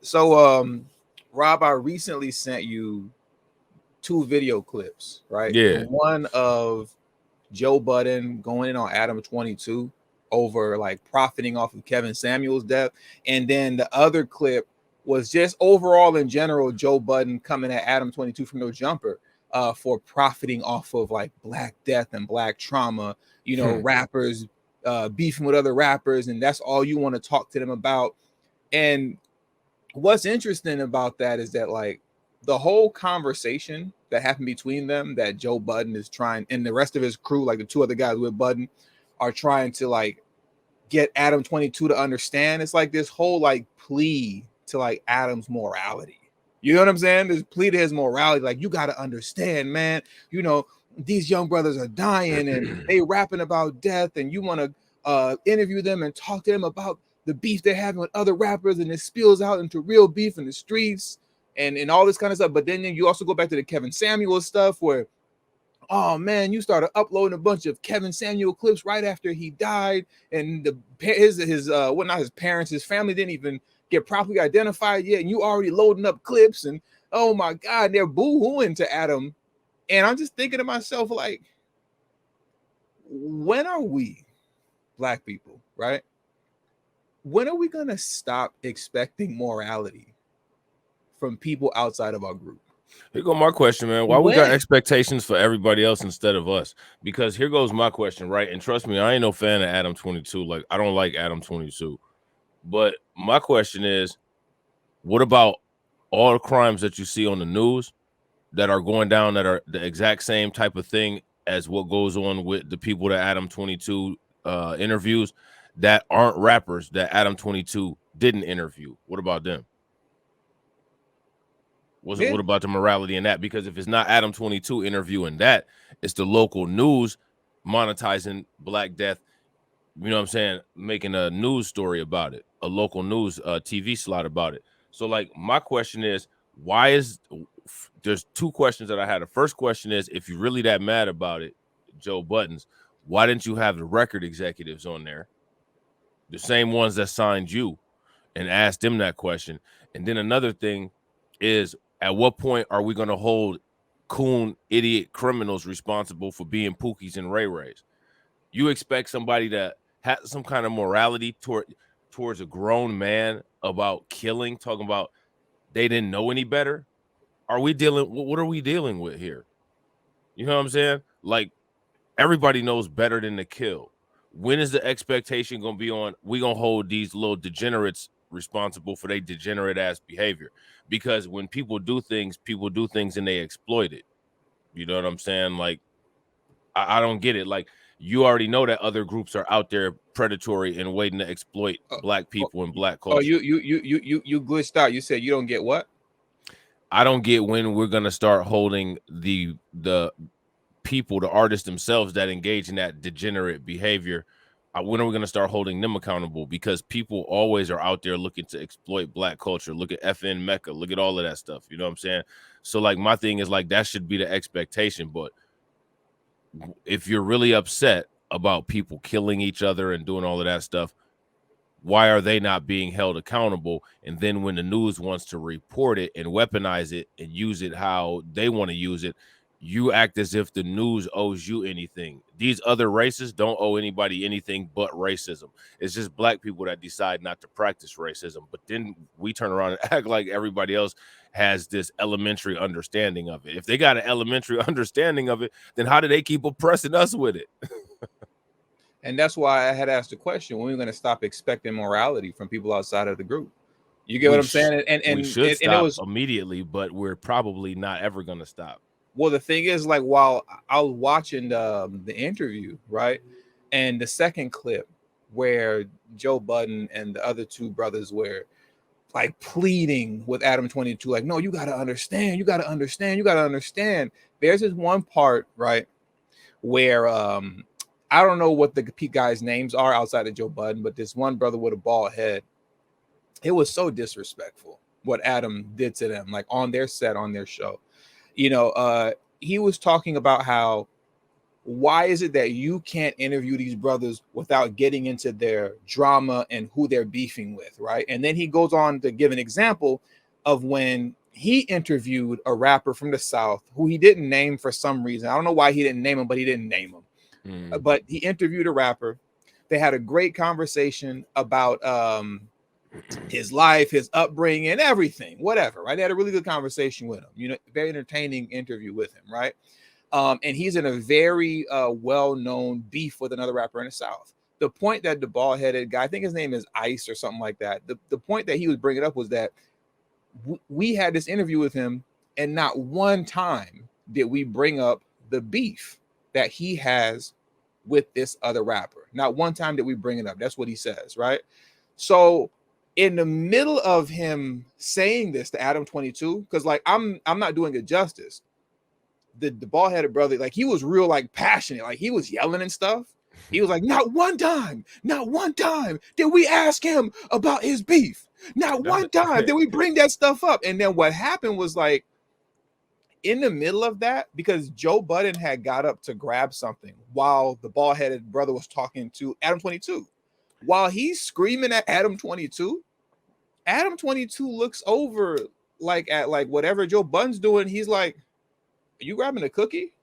So, Rob, I recently sent you two video clips, right? The Yeah. one of Joe Budden going in on Adam 22 over like profiting off of Kevin Samuel's death. And then the other clip was just overall in general, Joe Budden coming at Adam 22 from No Jumper for profiting off of like black death and black trauma, rappers beefing with other rappers, and that's all you want to talk to them about. And what's interesting about that is that like the whole conversation that happened between them, that Joe Budden is trying, and the rest of his crew, like the two other guys with Budden, are trying to like get Adam 22 to understand. It's like this whole like plea to like Adam's morality. You know what I'm saying? This plea to his morality, like you got to understand, man. These young brothers are dying and they rapping about death, and you want to interview them and talk to them about the beef they're having with other rappers, and it spills out into real beef in the streets and all this kind of stuff. But then you also go back to the Kevin Samuel stuff where, oh man, you started uploading a bunch of Kevin Samuel clips right after he died, and his not his parents, his family didn't even get properly identified yet, and you already loading up clips, and oh my god, they're boo-hooing to Adam. And I'm just thinking to myself, like, when are we, black people, right? When are we gonna stop expecting morality from people outside of our group? Here go my question, man. Why we got expectations for everybody else instead of us? Because here goes my question, right? And trust me, I ain't no fan of Adam 22. Like, I don't like Adam 22. But my question is, what about all the crimes that you see on the news that are going down that are the exact same type of thing as what goes on with the people that Adam 22 interviews that aren't rappers that Adam 22 didn't interview? What about them? What about the morality in that? Because if it's not Adam 22 interviewing that, it's the local news monetizing Black Death. You know what I'm saying? Making a news story about it, a local news TV slot about it. So, like, my question is, there's two questions that I had. The first question is, if you're really that mad about it, Joe Budden's, why didn't you have the record executives on there, the same ones that signed you, and ask them that question? And then another thing is, at what point are we going to hold coon, idiot criminals responsible for being Pookies and Ray Rays? You expect somebody to have some kind of morality towards a grown man about killing, talking about they didn't know any better? What are we dealing with here? You know what I'm saying? Like, everybody knows better than to kill. When is the expectation going to be on, we going to hold these little degenerates responsible for their degenerate ass behavior? Because when people do things and they exploit it. You know what I'm saying? Like, I don't get it. Like, you already know that other groups are out there predatory and waiting to exploit black people and black culture. Oh, you glitched out. You said you don't get what? I don't get when we're gonna start holding the people, the artists themselves that engage in that degenerate behavior. When are we going to start holding them accountable? Because people always are out there looking to exploit black culture. Look at FN Mecca. Look at all of that stuff. You know what I'm saying? So, like, my thing is, like, that should be the expectation. But if you're really upset about people killing each other and doing all of that stuff, why are they not being held accountable? And then when the news wants to report it and weaponize it and use it how they want to use it, you act as if the news owes you anything. These other races don't owe anybody anything but racism. It's just black people that decide not to practice racism. But then we turn around and act like everybody else has this elementary understanding of it. If they got an elementary understanding of it, then how do they keep oppressing us with it? And that's why I had asked the question, when are we going to stop expecting morality from people outside of the group? You get what I'm saying? And we should stop immediately, but we're probably not ever going to stop. Well, the thing is, like, while I was watching the interview, right, and the second clip where Joe Budden and the other two brothers were like pleading with Adam 22, like, no, you got to understand, you got to understand, you got to understand. There's this one part, right, where I don't know what the guys' names are outside of Joe Budden, but this one brother with a bald head, it was so disrespectful what Adam did to them, like on their set, on their show. He was talking about how why is it that you can't interview these brothers without getting into their drama and who they're beefing with, right? And then he goes on to give an example of when he interviewed a rapper from the South who he didn't name for some reason. I don't know why he didn't name him, but he didn't name him. But he interviewed a rapper. They had a great conversation about his life, his upbringing, and everything, whatever, right? They had a really good conversation with him, you know, very entertaining interview with him, right? And he's in a very well-known beef with another rapper in the South. The point that the bald-headed guy, I think his name is Ice or something like that, the point that he was bringing up was that we had this interview with him, and not one time did we bring up the beef that he has with this other rapper. Not one time did we bring it up. That's what he says, right? So in the middle of him saying this to Adam 22, because like I'm not doing it justice. The bald-headed brother, like he was real like passionate, like he was yelling and stuff. He was like, not one time did we ask him about his beef. Not one time did we bring that stuff up. And then what happened was like in the middle of that, because Joe Budden had got up to grab something while the bald-headed brother was talking to Adam 22. While he's screaming at Adam 22, Adam 22 looks over like at like whatever Joe Budden's doing. He's like, are you grabbing a cookie?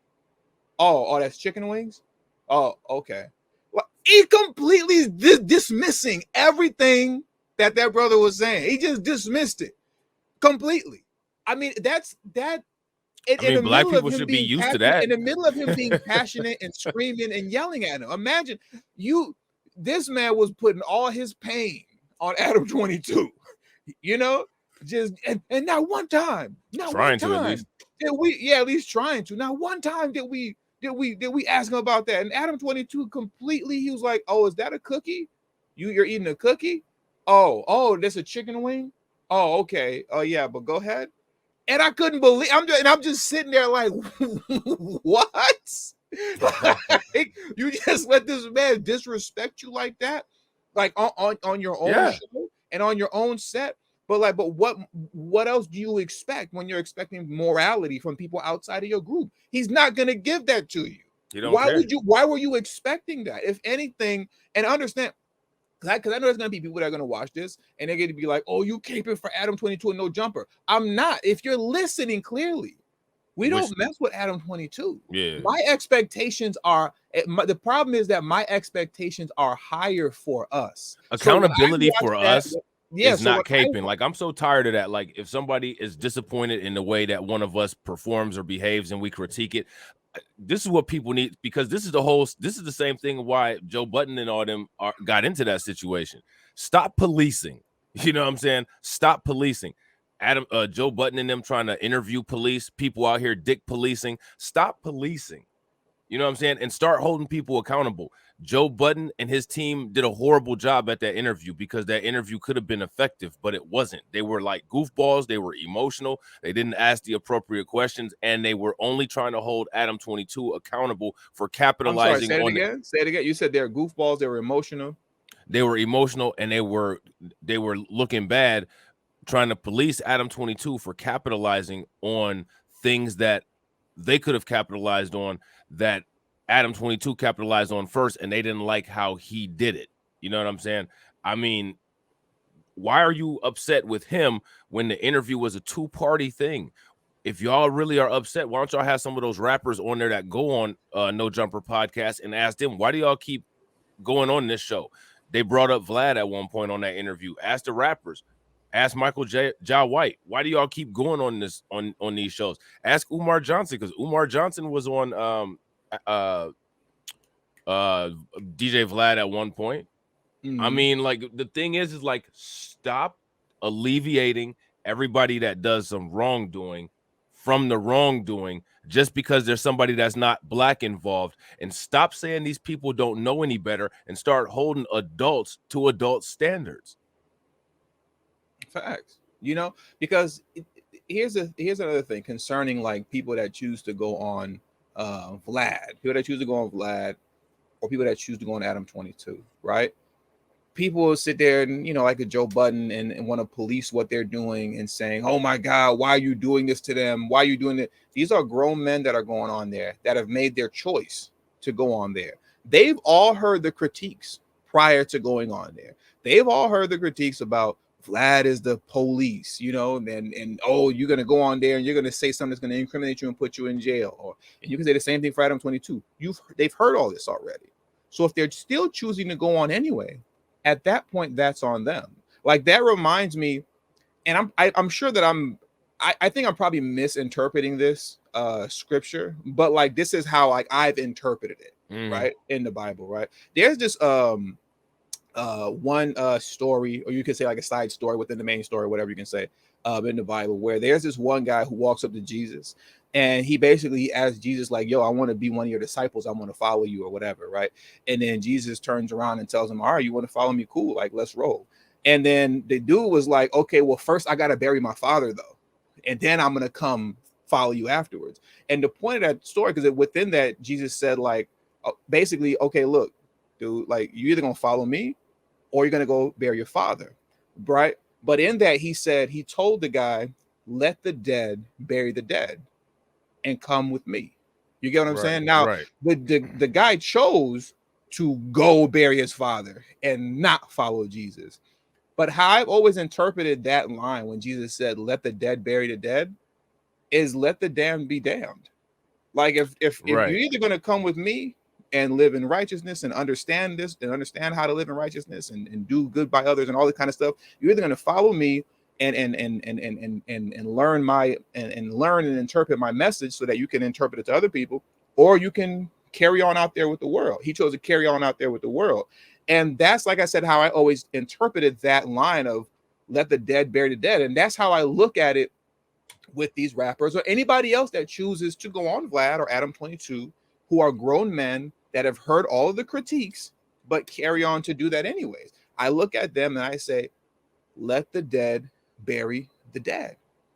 Oh, that's chicken wings? Oh, okay. Well, he completely is dismissing everything that brother was saying. He just dismissed it completely. I mean, that's that. Black people should be used to that. In the middle of him being passionate and screaming and yelling at him. Imagine this man was putting all his pain on Adam 22, you know, just and not one time, trying to at least. At least trying to. Not one time did we ask him about that. And Adam 22 completely, he was like, oh, is that a cookie? You're eating a cookie? Oh, that's a chicken wing? Oh, okay. Oh, yeah, but go ahead. And I couldn't believe I'm just sitting there like, what? Like, you just let this man disrespect you like that? Like on your own show and on your own set. But what else do you expect when you're expecting morality from people outside of your group? He's not gonna give that to you. Why were you expecting that? If anything, and understand, because I know there's gonna be people that are gonna watch this and they're gonna be like, oh, you caping for Adam 22 and no jumper. I'm not. If you're listening clearly, we don't mess with Adam 22. Yeah. My expectations are the problem is that my expectations are higher for us. Accountability for us. Yeah, it's not caping. Like, I'm so tired of that. Like, if somebody is disappointed in the way that one of us performs or behaves and we critique it, this is what people need, because this is the same thing why Joe Budden and all them got into that situation. Stop policing. You know what I'm saying? Stop policing. Joe Budden and them trying to interview police, people out here dick policing. Stop policing. You know what I'm saying? And start holding people accountable. Joe Budden and his team did a horrible job at that interview, because that interview could have been effective, but it wasn't. They were like goofballs. They were emotional. They didn't ask the appropriate questions, and they were only trying to hold Adam 22 accountable for capitalizing on it. Say it again. You said they're goofballs. They were emotional. They were emotional, and they were looking bad, trying to police Adam 22 for capitalizing on things that they could have capitalized on, that Adam 22 capitalized on first, and they didn't like how he did it. You know what I'm saying? I mean, why are you upset with him when the interview was a two-party thing? If y'all really are upset, why don't y'all have some of those rappers on there that go on No Jumper podcast and ask them, why do y'all keep going on this show? They brought up Vlad at one point on that interview. Ask the rappers. Ask Michael Ja White, why do y'all keep going on this on these shows? Ask Umar Johnson, because Umar Johnson was on DJ Vlad at one point. Mm-hmm. I mean, like, the thing is like, stop alleviating everybody that does some wrongdoing from the wrongdoing just because there's somebody that's not black involved, and stop saying these people don't know any better and start holding adults to adult standards. Facts, you know, because here's another thing concerning like people that choose to go on Vlad, people that choose to go on Vlad, or people that choose to go on Adam 22, right? People will sit there and, you know, like a Joe Budden and want to police what they're doing and saying, oh my God, why are you doing this to them? Why are you doing it? These are grown men that are going on there that have made their choice to go on there. They've all heard the critiques prior to going on there. They've all heard the critiques about Vlad is the police, you know, and oh, you're gonna go on there and you're gonna say something that's gonna incriminate you and put you in jail, or and you can say the same thing for Adam 22. They've heard all this already. So if they're still choosing to go on anyway, at that point, that's on them. Like that reminds me, and I'm sure that I think I'm probably misinterpreting this scripture, but like this is how like I've interpreted it, right, in the Bible, right? There's this one story, or you could say like a side story within the main story, whatever you can say, in the Bible, where there's this one guy who walks up to Jesus and he basically asks Jesus, like, yo, I want to be one of your disciples, I want to follow you or whatever, right? And then Jesus turns around and tells him, all right, you want to follow me? Cool, like let's roll. And then the dude was like, okay, well, first I gotta bury my father though, and then I'm gonna come follow you afterwards. And the point of that story, because within that, Jesus said, like, basically, okay, look, dude, like you either gonna follow me or you're going to go bury your father, right? But in that, he said, he told the guy, let the dead bury the dead and come with me. You get what I'm saying? Now, the guy chose to go bury his father and not follow Jesus. But how I've always interpreted that line when Jesus said, let the dead bury the dead, is let the damned be damned. Like if you're either going to come with me and live in righteousness and understand this and understand how to live in righteousness and do good by others and all that kind of stuff, you're either going to follow me and learn learn and interpret my message so that you can interpret it to other people, or you can carry on out there with the world. He chose to carry on out there with the world. And that's, like I said, how I always interpreted that line of let the dead bury the dead. And that's how I look at it with these rappers or anybody else that chooses to go on Vlad or Adam 22, who are grown men that have heard all of the critiques, but carry on to do that anyways. I look at them and I say, let the dead bury the dead.